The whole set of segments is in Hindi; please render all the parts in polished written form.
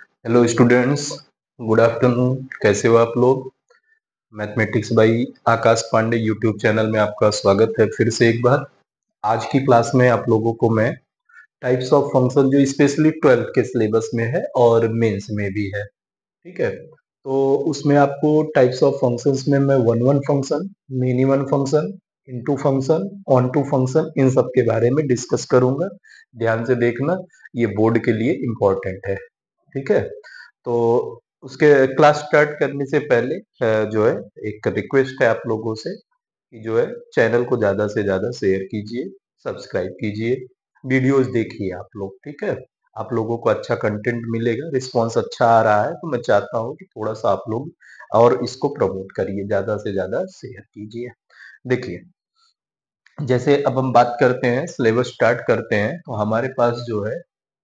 Hello students, good afternoon. कैसे हो आप लोग? Mathematics by Aakash Pandey YouTube channel में आपका स्वागत है फिर से एक बार। आज की क्लास में आप लोगों को मैं टाइप्स ऑफ फंक्शन जो स्पेशली 12th के सिलेबस में है और मेंस में भी है, ठीक है। तो उसमें आपको टाइप्स ऑफ फंक्शंस में मैं one one function, many one function, into function, onto function, इन सब के बारे में डिस्कस करूंगा। ध्यान से देखना, ये बोर्ड के लिए इम्पोर्टेंट है, ठीक है। तो उसके क्लास स्टार्ट करने से पहले जो है एक रिक्वेस्ट है आप लोगों से कि जो है चैनल को ज्यादा से ज्यादा शेयर कीजिए, सब्सक्राइब कीजिए, वीडियोस देखिए आप लोग, ठीक है। आप लोगों को अच्छा कंटेंट मिलेगा, रिस्पांस अच्छा आ रहा है, तो मैं चाहता हूँ कि थोड़ा सा आप लोग और इसको प्रमोट करिए, ज्यादा से ज्यादा शेयर कीजिए। देखिए, जैसे अब हम बात करते हैं, सिलेबस स्टार्ट करते हैं, तो हमारे पास जो है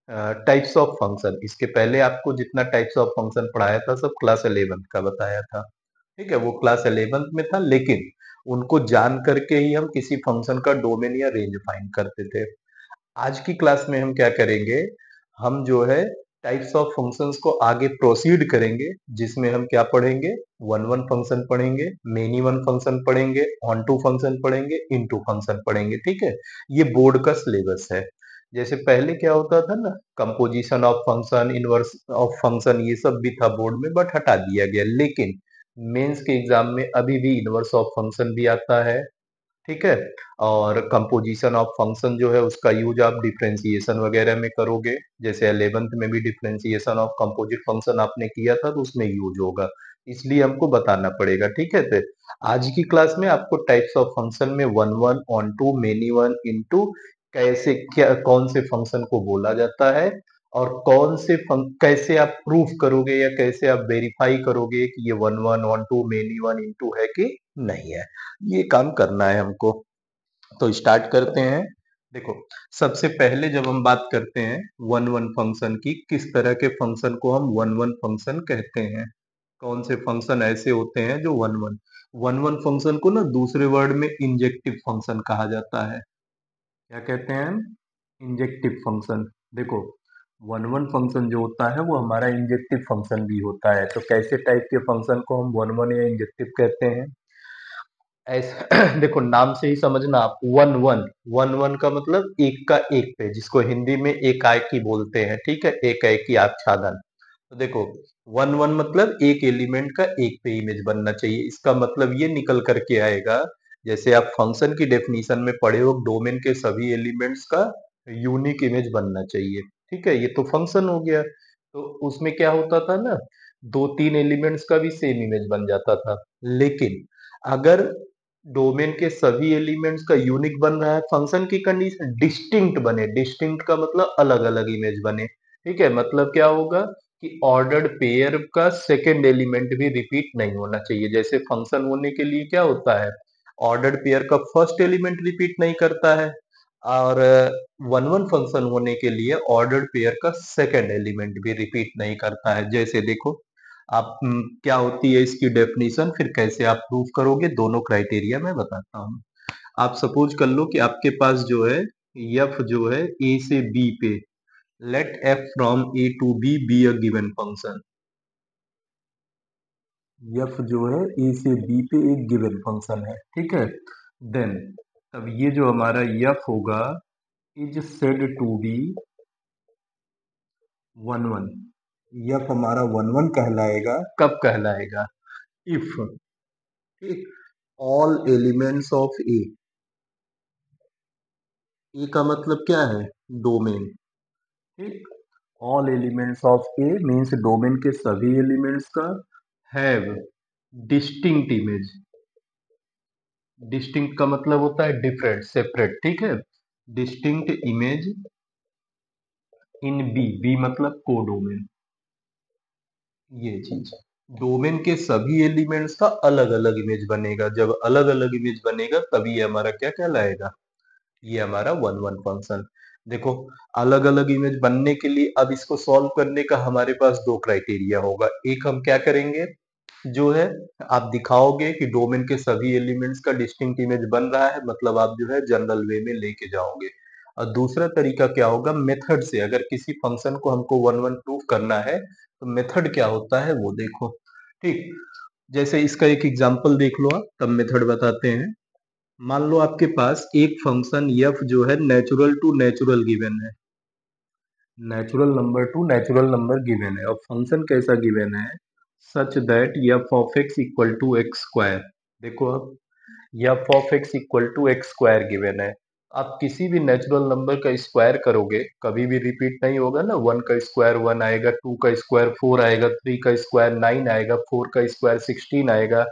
टाइप्स ऑफ फंक्शन, इसके पहले आपको जितना टाइप्स ऑफ फंक्शन पढ़ाया था सब क्लास 11th का बताया था, ठीक है। वो क्लास 11th में था, लेकिन उनको जान करके ही हम किसी फंक्शन का डोमेन या रेंज फाइंड करते थे। आज की क्लास में हम क्या करेंगे, हम जो है टाइप्स ऑफ फंक्शंस को आगे प्रोसीड करेंगे, जिसमें हम क्या पढ़ेंगे, वन वन फंक्शन पढ़ेंगे, मेनी वन फंक्शन पढ़ेंगे, ऑन टू फंक्शन पढ़ेंगे, इन टू फंक्शन पढ़ेंगे, ठीक है। ये बोर्ड का सिलेबस है। जैसे पहले क्या होता था ना, composition of function, inverse of function, ये सब भी था बोर्ड में, बट हटा दिया गया। लेकिन मेंस के एग्जाम में अभी भी इनवर्स ऑफ फंक्शन भी आता है, ठीक है। और कंपोजिशन ऑफ फंक्शन जो है उसका यूज आप डिफरेंशिएशन वगैरह में करोगे, जैसे 11th में भी डिफरेंशिएशन ऑफ कंपोजिट फंक्शन आपने किया था, तो उसमें यूज होगा, इसलिए हमको बताना पड़ेगा, ठीक है। तो आज की क्लास में आपको टाइप्स ऑफ फंक्शन में one one, onto, many one, into, कैसे क्या कौन से फंक्शन को बोला जाता है, और कैसे आप प्रूफ करोगे या कैसे आप वेरीफाई करोगे कि ये one one, onto, many one, into है कि नहीं है, ये काम करना है हमको। तो स्टार्ट करते हैं। देखो, सबसे पहले जब हम बात करते हैं वन वन फंक्शन की, किस तरह के फंक्शन को हम वन वन फंक्शन कहते हैं, कौन से फंक्शन ऐसे होते हैं जो one one, one one function को ना दूसरे वर्ड में इंजेक्टिव फंक्शन कहा जाता है। क्या कहते हैं हम? Injective function. देखो, वन वन फंक्शन जो होता है वो हमारा इंजेक्टिव फंक्शन भी होता है। तो कैसे टाइप के फंक्शन को हम वन वन या इंजेक्टिव कहते हैं? ऐसा देखो, नाम से ही समझना आप, वन वन, वन वन का मतलब एक का एक पे, जिसको हिंदी में एकाएकी बोलते हैं, ठीक है, एकाएकी आच्छादन। तो देखो, वन वन मतलब एक एलिमेंट का एक पे इमेज बनना चाहिए। इसका मतलब ये निकल करके आएगा, जैसे आप फंक्शन की डेफिनेशन में पढ़े हो, डोमेन के सभी एलिमेंट्स का यूनिक इमेज बनना चाहिए, ठीक है। ये तो फंक्शन हो गया। तो उसमें क्या होता था ना, दो तीन एलिमेंट्स का भी सेम इमेज बन जाता था। लेकिन अगर डोमेन के सभी एलिमेंट्स का यूनिक बन रहा है, फंक्शन की कंडीशन डिस्टिंक्ट बने, डिस्टिंक्ट का मतलब अलग अलग इमेज बने, ठीक है। मतलब क्या होगा कि ऑर्डर्ड पेयर का सेकंड एलिमेंट भी रिपीट नहीं होना चाहिए। जैसे फंक्शन होने के लिए क्या होता है, ऑर्डर्ड पेयर का फर्स्ट एलिमेंट रिपीट नहीं करता है, और वन वन फंक्शन होने के लिए ऑर्डर्ड पेयर का सेकंड एलिमेंट भी रिपीट नहीं करता है। जैसे देखो, आप क्या होती है इसकी डेफिनेशन, फिर कैसे आप प्रूव करोगे, दोनों क्राइटेरिया मैं बताता हूँ। आप सपोज कर लो कि आपके पास जो है एफ जो है ए से बी पे, let f from A to B a given function. F जो है ए से बी पे एक गिवन फंक्शन है, ठीक है। देन अब ये जो हमारा एफ होगा is said to be one one, f हमारा वन वन कहलाएगा, कब कहलाएगा, इफ, ठीक, ऑल एलिमेंट्स ऑफ ए का मतलब क्या है, डोमेन, ठीक। All elements of A means domain के सभी एलिमेंट्स का हैव डिस्टिंक्ट इमेज। डिस्टिंक्ट का मतलब होता है डिफरेंट, सेपरेट, ठीक है। Distinct image in B, B मतलब कोडोमेन, ये चीज, डोमेन के सभी एलिमेंट्स का अलग अलग इमेज बनेगा। जब अलग अलग इमेज बनेगा तभी ये हमारा क्या कहलाएगा, ये हमारा वन वन फंक्शन। देखो, अलग अलग इमेज बनने के लिए अब इसको सॉल्व करने का हमारे पास दो क्राइटेरिया होगा। एक, हम क्या करेंगे, जो है आप दिखाओगे कि डोमेन के सभी एलिमेंट्स का डिस्टिंक्ट इमेज बन रहा है, मतलब आप जो है जनरल वे में लेके जाओगे। और दूसरा तरीका क्या होगा, मेथड से। अगर किसी फंक्शन को हमको वन वन प्रूफ करना है तो मेथड क्या होता है वो देखो। ठीक, जैसे इसका एक एग्जांपल देख लो आप, तब मेथड बताते हैं। मान लो आपके पास एक फंक्शन f जो है नेचुरल टू नेचुरल गिवन है, natural number to natural number given है, और फंक्शन कैसा गिवन है, such that f of x equal to x square. देखो अब f of x equal to x square given है। आप किसी भी नेचुरल नंबर का स्क्वायर करोगे कभी भी रिपीट नहीं होगा ना। वन का स्क्वायर वन आएगा, टू का स्क्वायर फोर आएगा, थ्री का स्क्वायर नाइन आएगा, फोर का स्क्वायर 16 आएगा,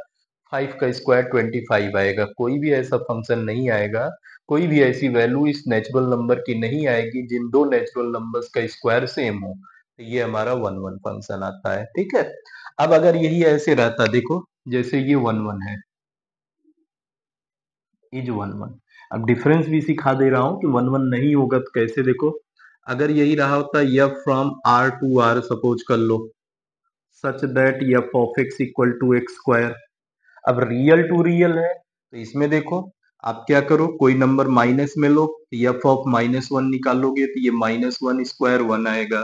फाइव का स्क्वायर 25 आएगा। कोई भी ऐसा फंक्शन नहीं आएगा, कोई भी ऐसी वैल्यू इस नेचुरल नंबर की नहीं आएगी जिन दो नेचुरल नंबर्स का स्क्वायर सेम हो। तो ये हमारा वन वन फंक्शन आता है। ठीक है, अब अगर यही ऐसे रहता, देखो जैसे ये वन वन है, इज वन वन। अब डिफरेंस भी सिखा दे रहा हूं कि वन वन नहीं होगा तो कैसे। देखो अगर यही रहा होता f from r to r, suppose कर लो, such that f of x equal to x square. अब रियल टू रियल है तो इसमें देखो आप क्या करो, कोई नंबर माइनस में लो, f ऑफ माइनस वन निकालोगे तो ये माइनस वन स्क्वायर वन आएगा।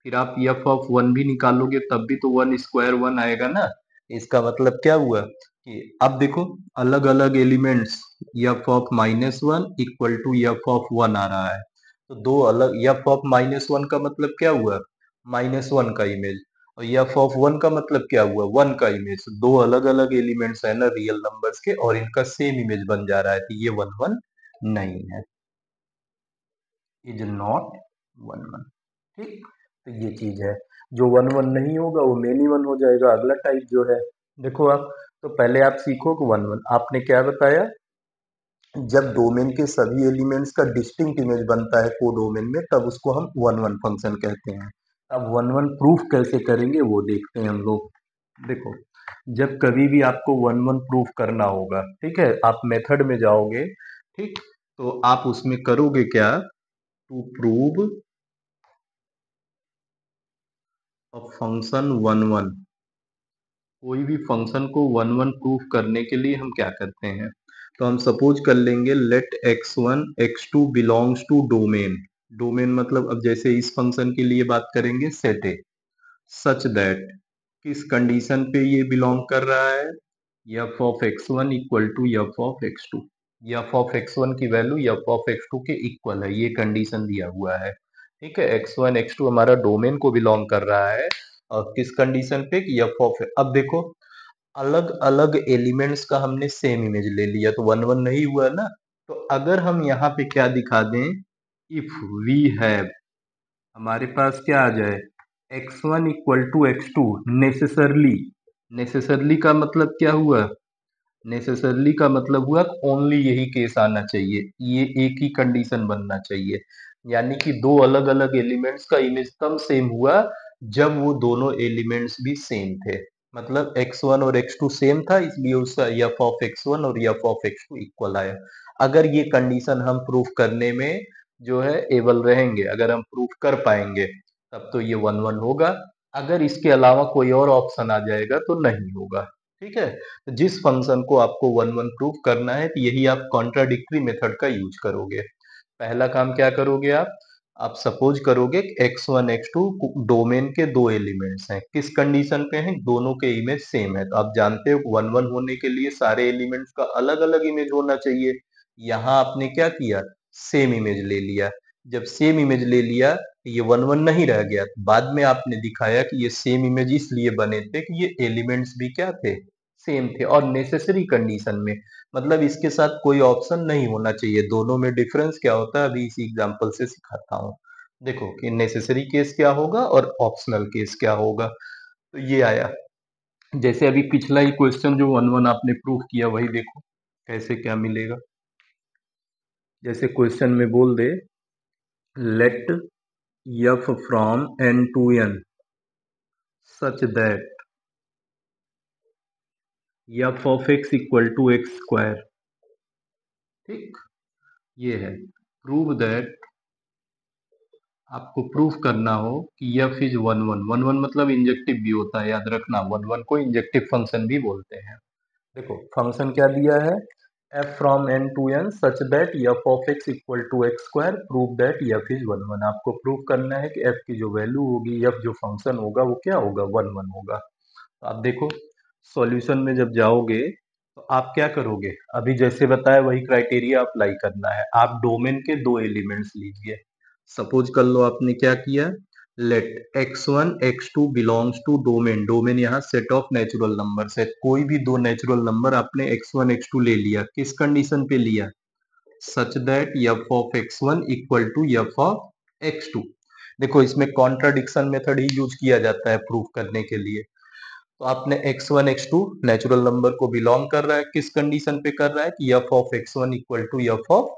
फिर आप f ऑफ वन भी निकालोगे तब भी तो वन स्क्वायर वन आएगा ना। इसका मतलब क्या हुआ कि अब देखो अलग अलग elements, f of minus one equal to f of one आ रहा है। तो दो अलग, f ऑफ माइनस वन का मतलब क्या हुआ, माइनस वन का इमेज, और f ऑफ वन का मतलब क्या हुआ, वन का इमेज। दो अलग अलग एलिमेंट्स है ना रियल नंबर्स के, और इनका सेम इमेज बन जा रहा है, तो ये वन वन नहीं है, इज नॉट वन वन। ठीक, तो ये चीज है, जो वन वन नहीं होगा वो मेनी वन हो जाएगा, अगला टाइप जो है। देखो आप, तो पहले आप सीखो कि वन वन आपने क्या बताया, जब डोमेन के सभी एलिमेंट्स का डिस्टिंक्ट इमेज बनता है कोडोमेन में तब उसको हम वन वन फंक्शन कहते हैं। अब वन वन प्रूफ कैसे करेंगे वो देखते हैं हम लोग। देखो जब कभी भी आपको वन वन प्रूफ करना होगा, ठीक है, आप मेथड में जाओगे, ठीक, तो आप उसमें करोगे क्या, to prove a function one one. कोई भी फंक्शन को वन वन प्रूफ करने के लिए हम क्या करते हैं, तो हम सपोज कर लेंगे let x1 x2 belongs to domain. Domain मतलब अब जैसे इस फंक्शन के लिए बात करेंगे सेट ए, सच दैट किस कंडीशन पे ये बिलोंग कर रहा है, f of x1 equal to f of x2। f of x1 की वैल्यू f ऑफ x2 के इक्वल है, ये कंडीशन दिया हुआ है। ठीक है, x1 x2 हमारा डोमेन को बिलोंग कर रहा है, और किस कंडीशन पे कि f ऑफ, अब देखो अलग अलग एलिमेंट्स का हमने सेम इमेज ले लिया तो वन वन नहीं हुआ ना। तो अगर हम यहाँ पे क्या दिखा दें, इफ वी हैव, हमारे पास क्या आ जाए, x1 equal to x2 necessarily. Necessarily का मतलब क्या हुआ, नेसेसरली का मतलब हुआ ओनली यही केस आना चाहिए, ये एक ही कंडीशन बनना चाहिए। यानी कि दो अलग अलग एलिमेंट्स का इमेज तब सेम हुआ जब वो दोनों एलिमेंट्स भी सेम थे। मतलब x1 और x2 सेम था इसलिए उसका f ऑफ x1 और f ऑफ x2 इक्वल आया। अगर ये कंडीशन हम प्रूफ करने में जो है एबल रहेंगे, अगर हम प्रूफ कर पाएंगे तब तो ये वन वन होगा। अगर इसके अलावा कोई और ऑप्शन आ जाएगा तो नहीं होगा। ठीक है, तो जिस फंक्शन को आपको वन वन प्रूफ करना है तो यही आप कॉन्ट्राडिक्टरी मेथड का यूज करोगे। पहला काम क्या करोगे आप सपोज करोगे x1 x2 डोमेन के दो एलिमेंट्स हैं, किस कंडीशन पे हैं, दोनों के इमेज सेम है। तो आप जानते हो वन वन होने के लिए सारे एलिमेंट्स का अलग अलग इमेज होना चाहिए। यहाँ आपने क्या किया, सेम इमेज ले लिया। जब सेम इमेज ले लिया तो ये वन वन नहीं रह गया। बाद में आपने दिखाया कि ये सेम इमेज इसलिए बने थे कि ये एलिमेंट्स भी क्या थे, सेम थे, और नेसेसरी कंडीशन में, मतलब इसके साथ कोई ऑप्शन नहीं होना चाहिए। दोनों में डिफरेंस क्या होता है अभी इसी एग्जांपल से सिखाता हूँ। देखो कि नेसेसरी केस क्या होगा और ऑप्शनल केस क्या होगा। तो ये आया, जैसे अभी पिछला ही क्वेश्चन जो वन वन आपने प्रूफ किया वही देखो कैसे क्या मिलेगा। जैसे क्वेश्चन में बोल दे let f from n to n such that f of x equal to x square. ठीक, ये है प्रूव दैट, आपको प्रूफ करना हो कि f is one one. One one मतलब इंजेक्टिव भी होता है, याद रखना, वन वन को इंजेक्टिव फंक्शन भी बोलते हैं। देखो फंक्शन क्या दिया है, f from n to n such that f of x equal to x square, prove that f is 1 1। आपको प्रूव करना है कि f की जो वैल्यू होगी, f जो फंक्शन होगा वो क्या होगा, 1 1 होगा। तो आप देखो सॉल्यूशन में जब जाओगे तो आप क्या करोगे, अभी जैसे बताया वही क्राइटेरिया अप्लाई करना है। आप डोमेन के दो एलिमेंट्स लीजिए। सपोज कर लो आपने क्या किया, let x1 x2 belongs to domain, domain यहाँ सेट ऑफ नेचुरल नंबर है। कोई भी दो नेचुरल नंबर आपने x1 x2 ले लिया, किस कंडीशन पे लिया, such that f of x1 equal to f of x2। देखो इसमें कॉन्ट्राडिक्शन मेथड ही यूज किया जाता है प्रूफ करने के लिए। तो आपने x1 x2 नेचुरल नंबर को बिलोंग कर रहा है, किस कंडीशन पे कर रहा है कि f of x1 equal to f of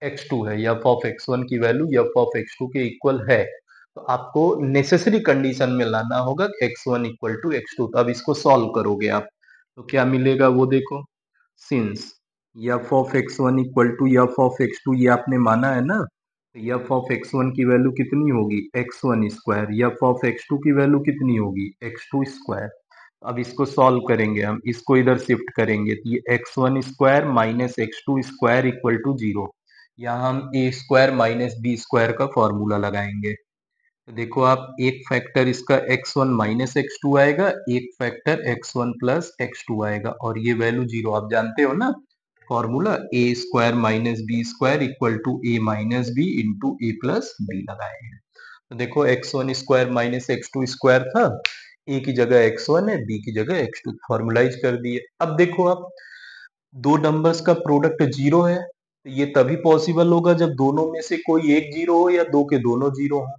x2 है, f ऑफ x1 की वैल्यू f ऑफ x2 के इक्वल है। तो आपको नेसेसरी कंडीशन में लाना होगा x1 इक्वल टू x2। तो अब इसको सॉल्व करोगे आप तो क्या मिलेगा वो देखो, since f of x1 equal to f of x2 ये आपने माना है ना, तो f ऑफ x1 की वैल्यू कितनी होगी, x1 square, f of x2 की वैल्यू कितनी होगी, x2 स्क्वायर। अब इसको सॉल्व करेंगे हम, इसको इधर शिफ्ट करेंगे तो ये x1 square minus x2 square equal to 0। यहाँ हम a square minus B square का फॉर्मूला लगाएंगे। तो देखो आप, एक फैक्टर इसका x1 माइनस x2 आएगा, एक फैक्टर x1 प्लस x2 आएगा, और ये वैल्यू 0 आप जानते हो ना formula, a square minus B square equal to a minus b into a plus b लगाए हैं। तो देखो x1 square minus x2 square था, a की जगह x1 है, b की जगह x2, फॉर्मुलाइज कर दिए। अब देखो आप, दो नंबर्स का प्रोडक्ट जीरो है, तो ये तभी पॉसिबल होगा जब दोनों में से कोई एक जीरो हो या दो के दोनों जीरो हो।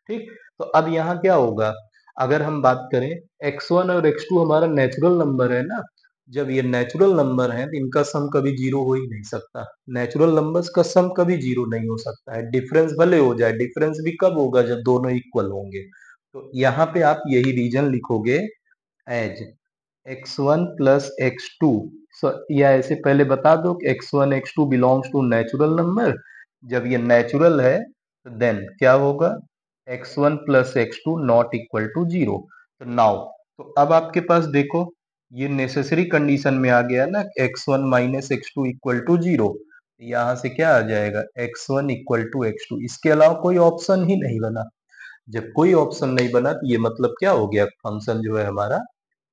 ठीक, तो अब यहाँ क्या होगा, अगर हम बात करें x1 और x2 हमारा नेचुरल नंबर है ना, जब ये नेचुरल नंबर है तो इनका सम कभी जीरो हो ही नहीं सकता। नेचुरल नंबर्स का सम कभी जीरो नहीं हो सकता है, डिफरेंस भले हो जाए, डिफरेंस भी कब होगा, जब दोनों इक्वल होंगे। तो यहाँ पे आप यही रीजन लिखोगे एज x1 प्लस x2, या ऐसे पहले बता दो कि x1 x2 belongs to natural number, जब ये नेचुरल है तो देन क्या होगा, x1 plus x2 not equal to 0। तो नाउ, तो अब आपके पास देखो ये नेसेसरी कंडीशन में आ गया ना, x1 minus x2 equal to 0। यहाँ से क्या आ जाएगा, x1 इक्वल टू x2, इसके अलावा कोई ऑप्शन ही नहीं बना। जब कोई ऑप्शन नहीं बना तो ये मतलब क्या हो गया, फंक्शन जो है हमारा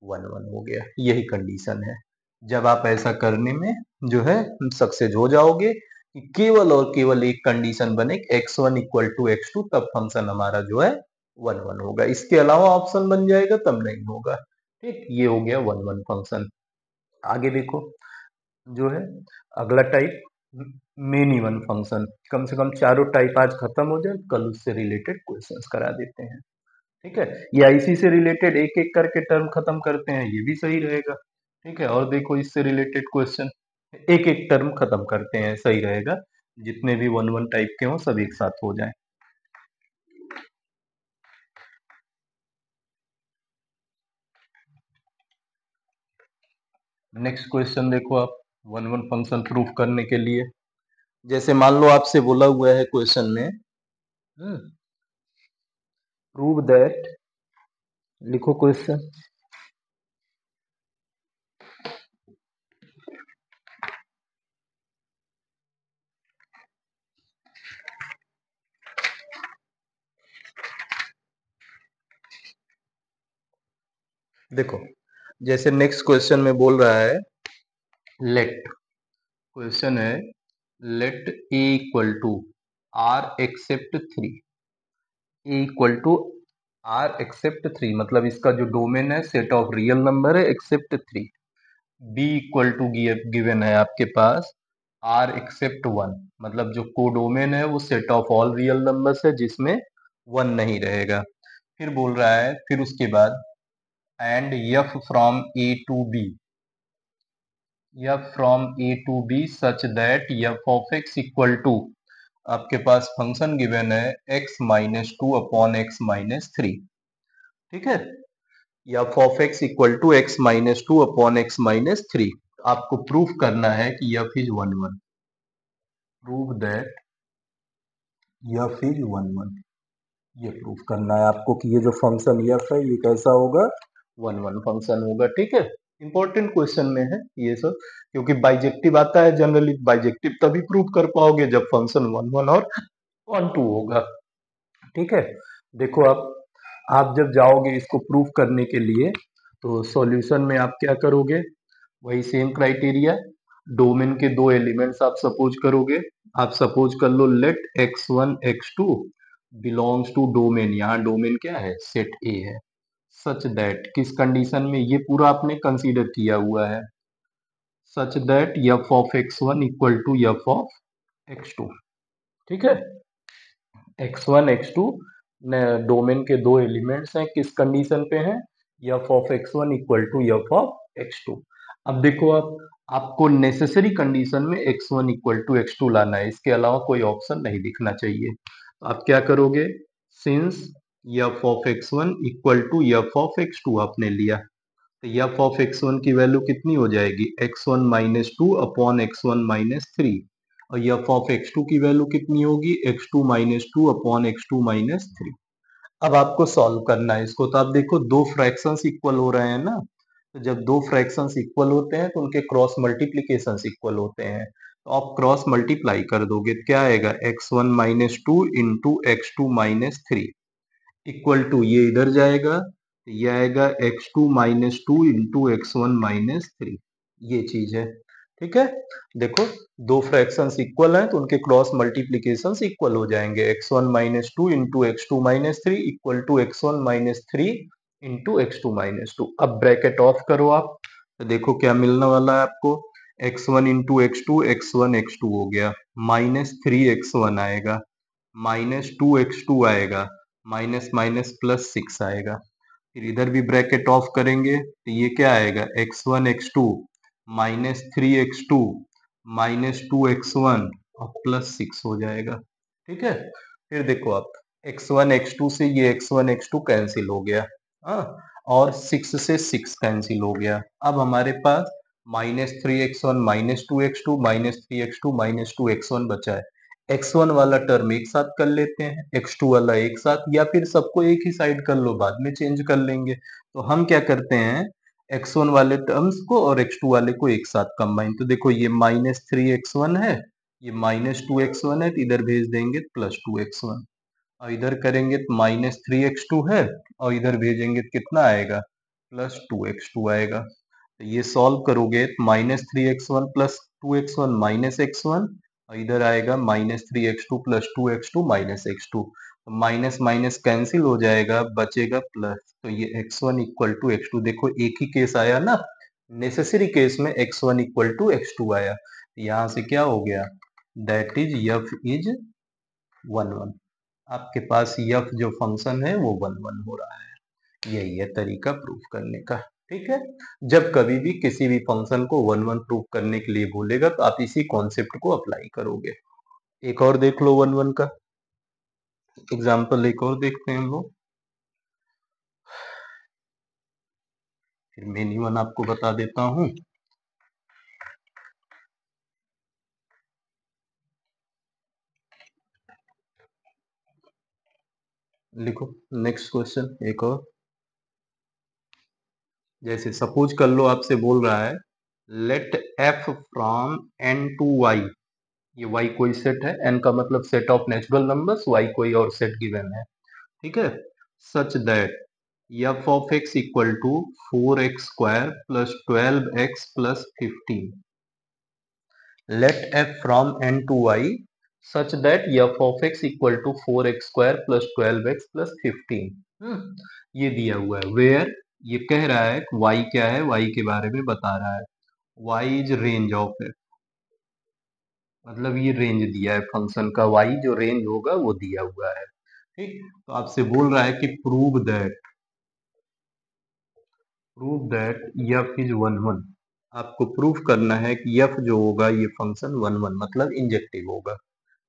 1 1 हो गया। यही कंडीशन है। जब आप ऐसा करने में जो है सक्सेस हो जाओगे कि केवल और केवल एक कंडीशन बने x1 इक्वल टू x2, तब फंक्शन हमारा जो है 1 1 होगा। इसके अलावा ऑप्शन बन जाएगा तब नहीं होगा। ठीक, ये हो गया 1 1 फंक्शन। आगे देखो जो है अगला टाइप, मेन इवन फंक्शन। कम से कम चारों टाइप आज खत्म हो जाए, कल उससे रिलेटेड क्वेश्चंस करा देते हैं। ठीक है, या इसी से रिलेटेड एक एक करके टर्म खत्म करते हैं, ये भी सही रहेगा। ठीक है, और देखो इससे रिलेटेड क्वेश्चन एक एक टर्म खत्म करते हैं, सही रहेगा। जितने भी 1 1 टाइप के हों सब एक साथ हो जाएं। नेक्स्ट क्वेश्चन देखो आप, 1 1 फंक्शन प्रूफ करने के लिए, जैसे मान लो आपसे बोला हुआ है क्वेश्चन में, प्रूव दैट, लिखो क्वेश्चन। देखो जैसे नेक्स्ट क्वेश्चन में बोल रहा है, लेट, क्वेश्चन है let A equal to R except 3, A equal to R except 3, मतलब इसका जो डोमेन है सेट ऑफ रियल नंबर है except 3। B equal to given है आपके पास आर एक्सेप्ट 1, मतलब जो कोडोमेन है वो set of all real numbers है जिसमें 1 नहीं रहेगा। फिर बोल रहा है, फिर उसके बाद and f from A to B, f from A to B such that f of x equal to, आपके पास फंक्शन गिवन है x minus two upon x minus three. ठीक है, f of x equal to x minus two upon x minus three. आपको प्रूफ करना है कि f is 1 1, prove that f is 1 1। ये प्रूफ करना है आपको कि ये जो फंक्शन एफ है ये कैसा होगा, 1 1 फंक्शन होगा। ठीक है, इंपॉर्टेंट क्वेश्चन में है ये सब, क्योंकि बाइजेक्टिव आता है जनरली। बाइजेक्टिव तभी प्रूव कर पाओगे जब फंक्शन 1 1 और 1 2 होगा। ठीक है, देखो आप जब जाओगे इसको प्रूव करने के लिए, तो सॉल्यूशन में आप क्या करोगे, वही सेम क्राइटेरिया। डोमेन के दो एलिमेंट्स आप सपोज करोगे। आप सपोज कर लो let x1 x2 belongs to domain, यहाँ डोमेन क्या है, सेट ए है। सच दैट, किस कंडीशन में, ये पूरा आपने कंसीडर किया हुआ है। Such that f of x1 equal to f of x2। ठीक है, x1 x2 डोमेन के दो एलिमेंट्स हैं, किस कंडीशन पे हैं, f of x1 equal to f of x2। अब देखो, आपको नेसेसरी कंडीशन में x1 इक्वल टू x2 लाना है, इसके अलावा कोई ऑप्शन नहीं दिखना चाहिए। तो आप क्या करोगे, since f of x1 equal to f of x2 आपने लिया, तो f ऑफ x1 की वैल्यू कितनी हो जाएगी, x1 minus two upon x1 minus three, और f ऑफ x2 की वैल्यू कितनी होगी, x2 minus two upon x2 minus three. अब आपको सॉल्व करना है इसको। तो आप देखो, दो फ्रैक्शंस इक्वल हो रहे हैं ना, तो जब दो फ्रैक्शंस इक्वल होते हैं तो उनके क्रॉस मल्टीप्लीकेशंस इक्वल होते हैं। तो आप क्रॉस मल्टीप्लाई कर दोगे तो क्या आएगा, x1 minus two into x2 minus three equal to, ये इधर जाएगा, ये आएगा x2 minus two into x1 minus three, ये चीज है। ठीक है, देखो, दो फ्रैक्शंस इक्वल हैं तो उनके क्रॉस मल्टीप्लीकेशंस इक्वल हो जाएंगे। x1 minus two into x2 minus three equal to x1 minus three into x2 minus two. अब ब्रैकेट ऑफ करो आप, तो देखो क्या मिलने वाला है आपको, x1 into x2 x1 x2 हो गया, माइनस थ्री x1 आएगा, माइनस टू x2 आएगा, माइनस माइनस प्लस सिक्स आएगा। फिर इधर भी ब्रैकेट ऑफ करेंगे तो ये क्या आएगा, x1 x2 minus three x2 minus two x1 और प्लस सिक्स हो जाएगा। ठीक है, फिर देखो आप, x1 x2 से ये x1 x2 कैंसिल हो गया, हाँ, और 6 से 6 कैंसिल हो गया। अब हमारे पास minus three x1 minus two x2 minus three x2 minus two x1 बचा है। x1 वाला टर्म एक साथ कर लेते हैं, x2 वाला एक साथ, या फिर सबको एक ही साइड कर लो, बाद में चेंज कर लेंगे। तो हम क्या करते हैं, x1 वाले टर्म्स को और x2 वाले को एक साथ कंबाइन। तो देखो, ये माइनस थ्री x1 है, ये माइनस टू x1 है, तो इधर भेज देंगे प्लस टू x1, और इधर करेंगे तो माइनस थ्री x2 है, और इधर भेजेंगे तो कितना आएगा, प्लस टू x2 आएगा। तो ये सॉल्व करोगे तो minus three x1 plus two x1 minus x1, और इधर आएगा minus three x2 plus two x2 minus x2। तो माइनस माइनस कैंसिल हो जाएगा, बचेगा प्लस, तो ये x1 इक्वल टू x2। देखो, एक ही केस आया ना, नेसेसरी केस में x1 इक्वल टू x2 आया, यहाँ से क्या हो गया, दैट इज f इज 1 1। आपके पास f जो फंक्शन है वो 1 1 हो रहा है। यही है तरीका प्रूफ करने का। ठीक है, जब कभी भी किसी भी फंक्शन को 1 1 प्रूफ करने के लिए बोलेगा तो आप इसी कॉन्सेप्ट को अप्लाई करोगे। एक और देख लो 1 1 का एग्जाम्पल, एक और देखते हैं हम लोग, फिर मेनी वन आपको बता देता हूँ। लिखो नेक्स्ट क्वेश्चन, एक और, जैसे सपोज कर लो आपसे बोल रहा है let f from n to y, ये y कोई सेट है, n का मतलब set of natural numbers, y कोई और सेट गिवन है। ठीक है, such that f of x equal to 4x square plus 12x plus 15। Let f from n to y such that f of x equal to 4x square plus 12x plus 15। ये दिया हुआ है, वेयर ये कह रहा है y क्या है, y के बारे में बता रहा है, y is range of x, मतलब ये रेंज दिया है फंक्शन का, y जो रेंज होगा वो दिया हुआ है। ठीक, तो आपसे बोल रहा है कि प्रूव दैट f इज 1 1। आपको प्रूफ करना है कि f जो होगा ये फंक्शन 1 1 मतलब इंजेक्टिव होगा।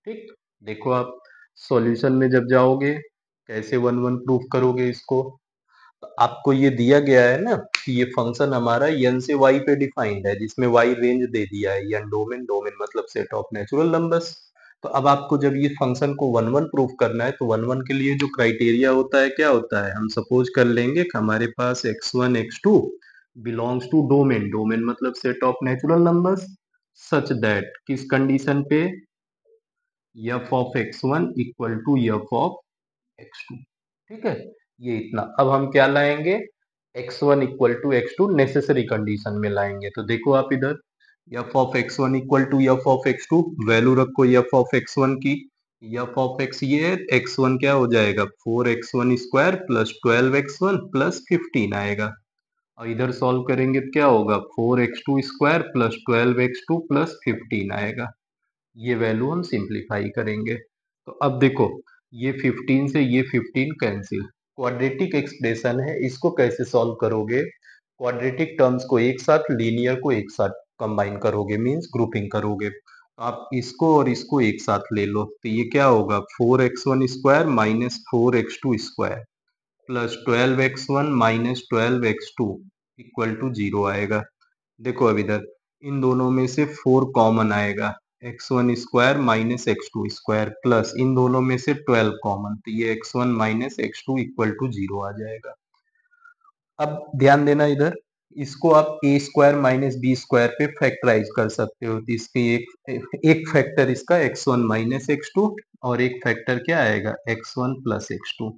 ठीक, देखो आप सॉल्यूशन में जब जाओगे कैसे 1 1 प्रूफ करोगे इसको। तो आपको ये दिया गया है ना कि ये फंक्शन हमारा n से y पे डिफाइंड है, जिसमें y रेंज दे दिया है, n डोमेन, डोमेन मतलब सेट ऑफ नेचुरल नंबर्स। तो अब आपको जब ये फंक्शन को 1 1 प्रूफ करना है, तो 1 1 के लिए जो क्राइटेरिया होता है क्या होता है, हम सपोज कर लेंगे कि हमारे पास x1 x2 belongs to domain, domain मतलब set of natural numbers, such that किस कंडीशन पे, f of x one equal to f of x two. ठीक है, ये इतना। अब हम क्या लाएंगे, x one equal to x two necessary condition में लाएंगे। तो देखो आप इधर, f of x one equal to f of x two, value रखो एफ ऑफ एक्स वन की, एफ ऑफ एक्स ये एक्स वन क्या हो जाएगा, 4x1 square plus 12x1 plus 15 आएगा। और इधर सॉल्व करेंगे तो क्या होगा, 4x2 square plus 12x2 plus 15 आएगा। ये वैल्यू हम सिंप्लीफाई करेंगे। तो अब देखो, ये 15 से ये 15 कैंसिल, क्वाड्रेटिक एक्सप्रेशन है, इसको कैसे सॉल्व करोगे, क्वाड्रेटिक टर्म्स को एक साथ, लीनियर को एक साथ कंबाइन करोगे, मींस ग्रुपिंग करोगे। तो आप इसको और इसको एक साथ ले लो, तो ये क्या होगा, 4x1 square minus 4x2 square plus 12x1 minus 12x2 equal to 0 आएगा। देखो अब इधर इन दोनों में से 4 कॉमन आएगा, x1 square minus x2 square plus इन दोनों में से 12 कॉमन, तो ये x1 minus x2 equal to 0 आ जाएगा। अब ध्यान देना इधर, इसको आप ए स्क्वायर माइनस बी स्क्वायर पे फैक्टराइज कर सकते हो। तो इसके एक फैक्टर इसका x1 माइनस x2 और एक फैक्टर क्या आएगा, x1 प्लस x2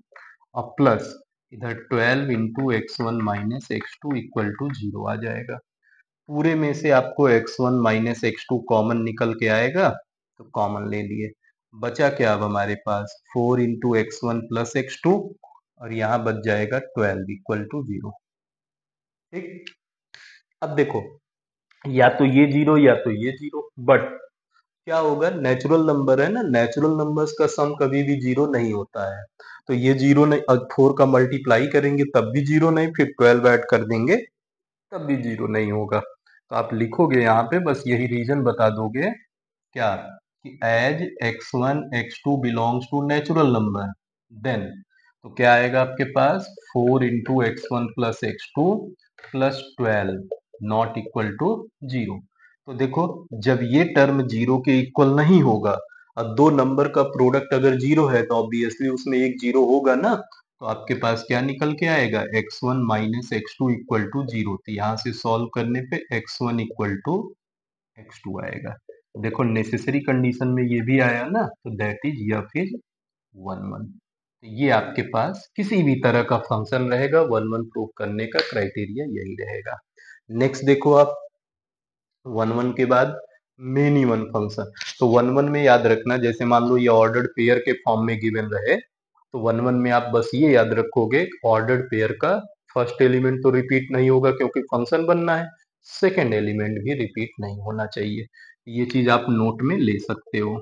और प्लस इधर 12 into x one minus x two equal to 0 आ जाएगा। पूरे में से आपको x1 माइनस x2 कॉमन निकल के आएगा, तो कॉमन ले लिए, बचा क्या अब हमारे पास 4 into x one plus x2 और यहाँ बच जाएगा 12 इक्वल टू 0। ठीक, अब देखो, या तो ये 0 या तो ये 0, बट क्या होगा, नेचुरल नंबर है ना, नेचुरल नंबर्स का सम कभी भी 0 नहीं होता है। तो ये 0 नहीं, 4 का मल्टीप्लाई करेंगे तब भी 0 नहीं, फिर 12 ऐड कर देंगे तब भी 0 नहीं होगा। तो आप लिखोगे यहाँ पे, बस यही रीजन बता दोगे क्या, कि as x1 x2 belongs to natural number, then तो क्या आएगा आपके पास, 4 into x one plus x two plus 12 not equal to 0। तो देखो, जब ये टर्म 0 के इक्वल नहीं होगा, और दो नंबर का प्रोडक्ट अगर 0 है तो ऑब्वियसली उसमें एक 0 होगा ना, तो आपके पास क्या निकल के आएगा, x1 minus x two equal to 0। तो यहाँ से सॉल्व करने पे x1 इक्वल टू x2 आएगा। देखो नेसेसरी कंडीशन में ये भी आया ना, तो दैट इज एफ इज 1 1। तो ये आपके पास किसी भी तरह का फंक्शन रहेगा, 1 1 प्रूव करने का क्राइटेरिया यही रहेगा। नेक्स्ट देखो आप, 1 1 के बाद मेनी वन फंक्शन। तो 1 1 में याद रखना, जैसे मान लो ये ऑर्डर्ड पेयर के फॉर्म में गिवन रहे, तो 1 1 में आप बस ये याद रखोगे, ऑर्डर्ड पेयर का फर्स्ट एलिमेंट तो रिपीट नहीं होगा क्योंकि फंक्शन बनना है, सेकेंड एलिमेंट भी रिपीट नहीं होना चाहिए। ये चीज आप नोट में ले सकते हो।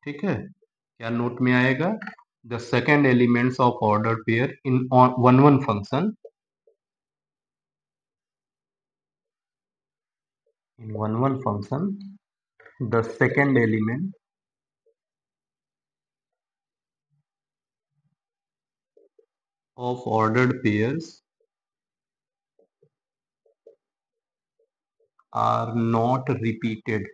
ठीक है, क्या नोट में आएगा, the second elements of ordered pair in 1 1 function, in 1 1 function the second element of ordered pairs are not repeated,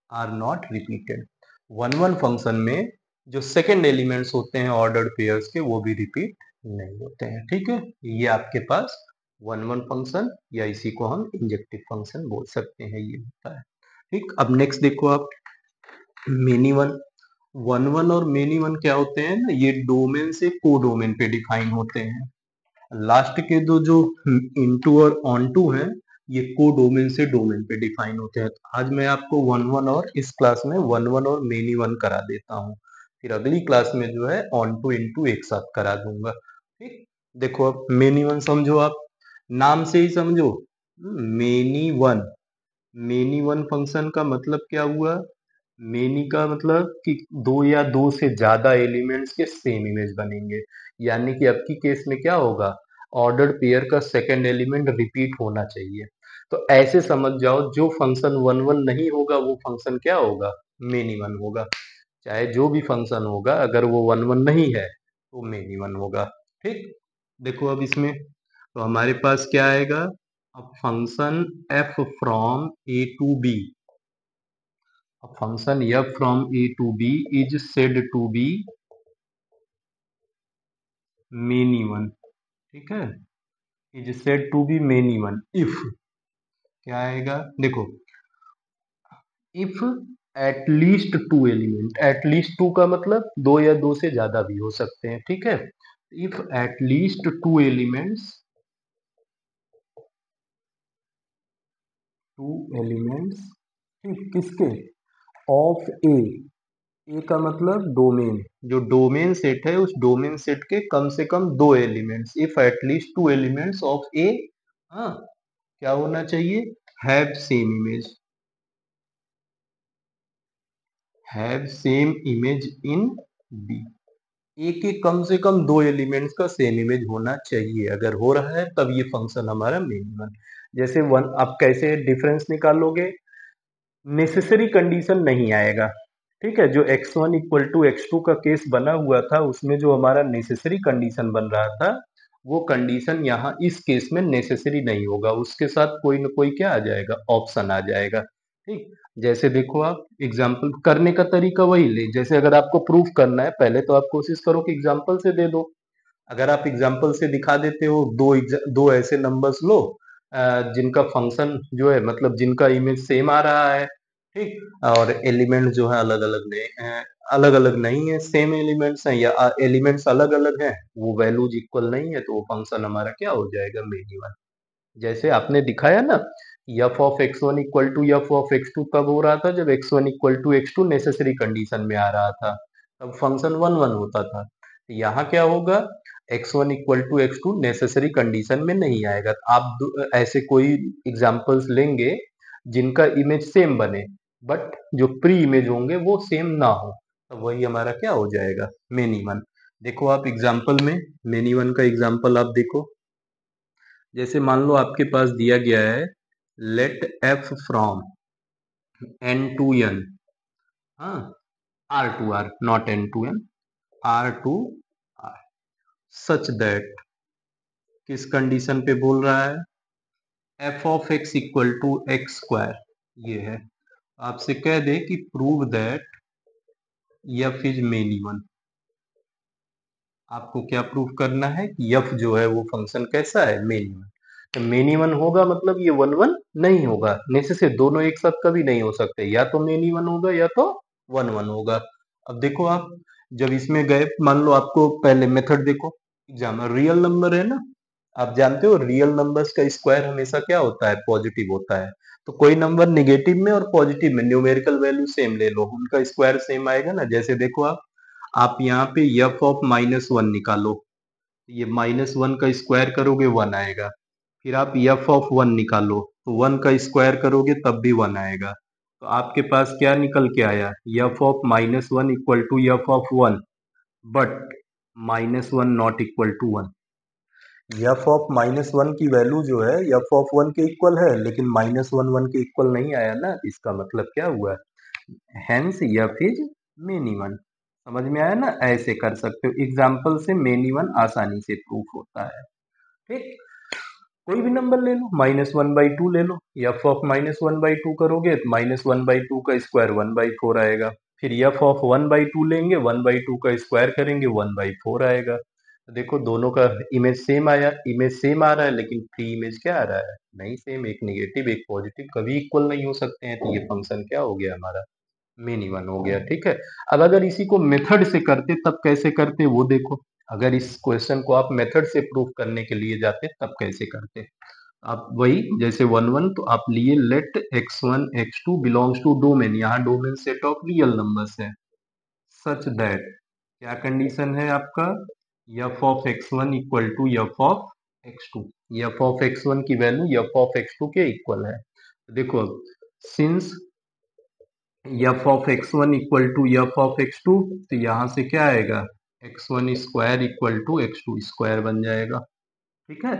are not repeated। 1 1 function में जो सेकेंड एलिमेंट्स होते हैं ऑर्डर्ड पेयर्स के, वो भी रिपीट नहीं होते हैं। ठीक है, ये आपके पास 1 1 फंक्शन, या इसी को हम इंजेक्टिव फंक्शन बोल सकते हैं, ये होता है। ठीक, अब नेक्स्ट देखो आप, मेनी वन। 1 1 और मेनी वन क्या होते हैं ना, ये डोमेन से को डोमेन पे डिफाइन होते हैं। लास्ट के दो जो इनटू और ऑन टू है, ये को डोमेन से डोमेन पे डिफाइन होते हैं। तो आज मैं आपको 1 1 और इस क्लास में 1 1 और मेनी वन करा देता हूँ, फिर अगली क्लास में जो है ऑन टू इनटू एक साथ करा दूंगा। ठीक, देखो अब मेनी वन समझो आप, नाम से ही समझो, many one. Many one function का मतलब क्या हुआ, मेनी का मतलब कि दो या दो से ज्यादा एलिमेंट्स के सेम इमेज बनेंगे, यानी कि अब की केस में क्या होगा, ऑर्डर्ड पेयर का सेकंड एलिमेंट रिपीट होना चाहिए। तो ऐसे समझ जाओ, जो फंक्शन 1 1 नहीं होगा वो फंक्शन क्या होगा, मेनी वन होगा। चाहे जो भी फंक्शन होगा, अगर वो 1 1 नहीं है तो मेनी वन होगा। ठीक, देखो अब इसमें तो हमारे पास क्या आएगा, अब function f from a to b, a function f from a to b is said to be many one। ठीक है, is said to be many even if क्या आएगा, देखो if at least two element, at least two का मतलब दो या दो से ज्यादा भी हो सकते हैं, ठीक है। If at least two elements, two elements, ठीक, किसके, ऑफ ए का मतलब डोमेन, जो डोमेन सेट है उस डोमेन सेट के कम से कम दो elements, if at least two elements of A, हाँ, क्या होना चाहिए, have same image, have same image in B, A के कम से कम दो एलिमेंट्स का सेम इमेज होना चाहिए, अगर हो रहा है तब ये फंक्शन हमारा मिनिमम। जैसे वन, आप कैसे डिफरेंस निकालोगे, नेसेसरी कंडीशन नहीं आएगा, ठीक है, जो x1 इक्वल टू x2 का केस बना हुआ था उसमें जो हमारा नेसेसरी कंडीशन बन रहा था वो कंडीशन यहाँ इस केस में नेसेसरी नहीं होगा, उसके साथ कोई ना कोई क्या आ जाएगा, ऑप्शन आ जाएगा, ठीक। जैसे देखो आप एग्जाम्पल करने का तरीका वही ले, जैसे अगर आपको प्रूफ करना है पहले तो आप कोशिश करो कि एग्जाम्पल से दे दो, अगर आप एग्जाम्पल से दिखा देते हो, दो ऐसे नंबर्स लो जिनका फंक्शन जो है मतलब जिनका इमेज सेम आ रहा है, ठीक, और एलिमेंट जो है अलग अलग नहीं, अलग अलग नहीं है, सेम एलिमेंट्स हैं या एलिमेंट्स अलग अलग हैं, वो वैल्यूज इक्वल नहीं है, तो वो फंक्शन हमारा क्या हो जाएगा, मिनिमम। जैसे आपने दिखाया ना, f of x one equal to f of x two कब हो रहा था, जब x one equal to x two necessary condition में आ रहा था, तब फंक्शन वन वन होता था। यहाँ क्या होगा, x one equal to x two necessary condition में नहीं आएगा, तो आप ऐसे कोई एग्जाम्पल्स लेंगे जिनका इमेज सेम बने बट जो प्री इमेज होंगे वो सेम ना हो, तो वही हमारा क्या हो जाएगा, मिनिमम। देखो आप एग्जाम्पल में मिनिमम का एग्जाम्पल आप देखो, जैसे मान लो आपके पास दिया गया है let f from N to N, हाँ, R to R, not N to N, R to R, such that, किस कंडीशन पे बोल रहा है, f of x equal to x square, ये है, आपसे कह दे कि prove that f is minimum, आपको क्या प्रूफ करना है कि एफ जो है वो फंक्शन कैसा है, मिनिमम। तो मिनिमम होगा मतलब ये वन वन नहीं होगा, नेसेसरी दोनों एक साथ कभी नहीं हो सकते, या तो मिनिमम होगा या तो वन वन होगा। अब देखो आप जब इसमें गए, मान लो आपको पहले मेथड देखो, एग्जाम रियल नंबर है ना, आप जानते हो रियल नंबर्स का स्क्वायर हमेशा क्या होता है, पॉजिटिव होता है, तो कोई नंबर निगेटिव में और पॉजिटिव में न्यूमेरिकल वैल्यू सेम ले लो, उनका स्क्वायर सेम आएगा ना। जैसे देखो आप यहाँ पे एफ ऑफ माइनस वन निकालो, ये माइनस वन का स्क्वायर करोगे वन आएगा, फिर आप एफ ऑफ वन निकालो तो वन का स्क्वायर करोगे तब भी वन आएगा, तो आपके पास क्या निकल के आया, f of minus one equal to f of one, but minus one not equal to one, f of minus one की वैल्यू जो है एफ ऑफ वन के इक्वल है लेकिन माइनस वन वन के इक्वल नहीं आया ना, इसका मतलब क्या हुआ, हेंस एफ इज मिनिमम। समझ में आया ना, ऐसे कर सकते हो एग्जाम्पल से मिनिमम आसानी से प्रूफ होता है, ठीक। कोई भी नंबर ले लो, माइनस वन बाई टू ले लो, f of minus one by two करोगे तो माइनस वन बाई टू का स्क्वायर वन बाई फोर आएगा, फिर f of one by two लेंगे, वन बाई टू का स्क्वायर करेंगे वन बाई फोर आएगा, तो देखो दोनों का इमेज सेम आया, इमेज सेम आ रहा है लेकिन प्री इमेज क्या आ रहा है, नहीं सेम, एक निगेटिव एक पॉजिटिव कभी इक्वल नहीं हो सकते हैं, तो ये फंक्शन क्या हो गया हमारा, मिनिमम हो गया, ठीक है। अब अगर इसी को मेथड से करते तब कैसे करते वो देखो, अगर इस क्वेश्चन को आप मेथड से प्रूफ करने के लिए जाते तब कैसे करते, आप वही जैसे वन वन तो आप लिए let x one x two belongs to domain, यहाँ domain set of real numbers है, सच दैट, क्या कंडीशन है आपका, f of x one equal to f of x two, f of x one की value f of x two के इक्वल है, देखो since f of x one equal to f of x two, तो यहाँ से क्या आएगा, x one square equal to x two square बन जाएगा, ठीक है।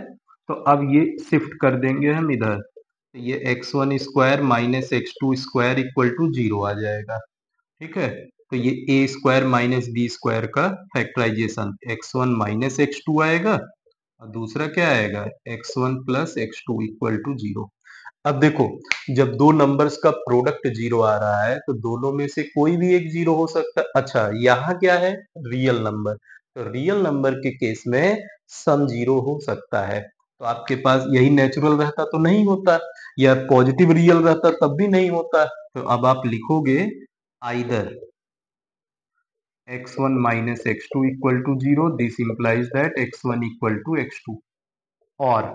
तो अब ये शिफ्ट कर देंगे हम इधर, तो ये x one square minus x two square equal to zero आ जाएगा, ठीक है। तो ये A square minus B square का factorisation, x one minus x two आएगा और दूसरा क्या आएगा, x one plus x two equal to zero. अब देखो जब दो नंबर्स का प्रोडक्ट जीरो आ रहा है तो दोनों में से कोई भी एक जीरो हो सकता है, अच्छा यहाँ क्या है, रियल नंबर, तो रियल नंबर के केस में सम जीरो हो सकता है। तो आपके पास यही नेचुरल रहता तो नहीं होता, या पॉजिटिव रियल रहता तब भी नहीं होता। तो अब आप लिखोगे either x1 minus x2 equal to 0, this implies that x1 equal to x2, और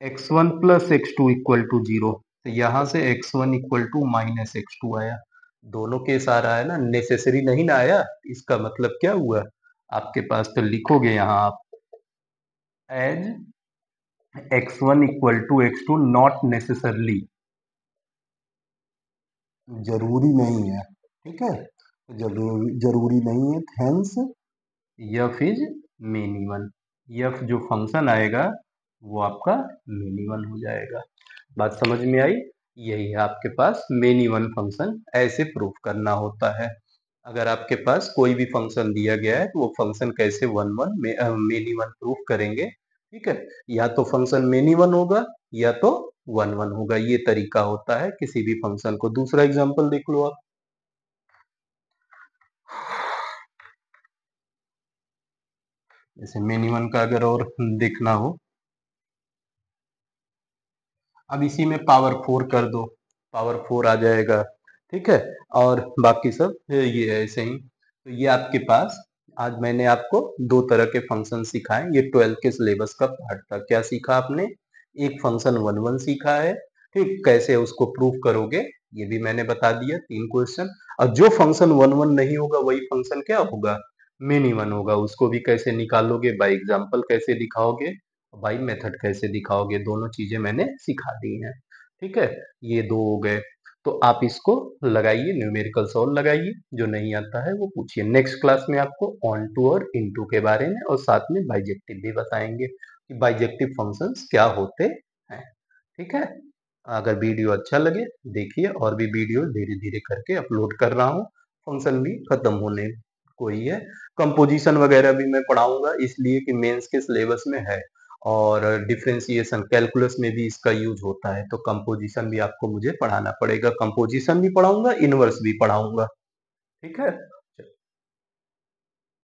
x1 plus x2 equal to 0, तो यहाँ से x1 equal to minus x2 आया। दोनों केस आ रहा है ना, नेसेसरी नहीं ना आया। इसका मतलब क्या हुआ आपके पास, तो लिखोगे यहाँ आप as x1 equal to x2 not necessarily, जरूरी नहीं है, ठीक है, जरूरी नहीं है, hence f is minimum. F जो फंक्शन आएगा वो आपका मिनिमम हो जाएगा। बात समझ में आई? यही है आपके पास मिनिमम फंक्शन, ऐसे प्रूफ करना होता है। अगर आपके पास कोई भी फंक्शन दिया गया है तो वो फंक्शन कैसे वन वन मिनिमम प्रूफ करेंगे, ठीक है। या तो फंक्शन मिनिमम होगा या तो वन वन होगा, ये तरीका होता है किसी भी फंक्शन को। दूसरा एग्जांपल देख लो आप, जैसे मिनिमम का अगर और देखना हो, अब इसी में पावर 4 कर दो, पावर 4 आ जाएगा, ठीक है। और बाकी सब ये ऐसे ही। तो ये आपके पास आज मैंने आपको दो तरह के फंक्शन सिखाए, ये 12th के सिलेबस का पार्ट था। क्या सीखा आपने? एक फंक्शन वन वन सीखा है, ठीक, कैसे उसको प्रूफ करोगे ये भी मैंने बता दिया, 3 क्वेश्चन। और जो फंक्शन वन वन नहीं होगा वही फंक्शन क्या होगा, मिनिमम होगा, उसको भी कैसे निकालोगे, बाय एग्जांपल कैसे दिखाओगे, बाई मेथड कैसे दिखाओगे, दोनों चीजें मैंने सिखा दी हैं, ठीक है। ये दो हो गए। तो आप इसको लगाइए, न्यूमेरिकल सॉल्व लगाइए, जो नहीं आता है वो पूछिए। नेक्स्ट क्लास में आपको ऑन टू और इनटू के बारे में और साथ में बाइजेक्टिव भी बताएंगे कि बाइजेक्टिव फंक्शंस क्या होते हैं, ठीक है। अगर वीडियो अच्छा लगे देखिए, और भी वीडियो धीरे धीरे करके अपलोड कर रहा हूँ, फंक्शन भी खत्म होने को ही है। कंपोजिशन वगैरह भी मैं पढ़ाऊंगा, इसलिए कि मेंस के सिलेबस में है, और डिफरेंशिएशन कैलकुलस में भी इसका यूज होता है। तो कंपोजिशन भी आपको मुझे पढ़ाना पड़ेगा, कंपोजिशन भी पढ़ाऊंगा, इनवर्स भी पढ़ाऊंगा, ठीक है।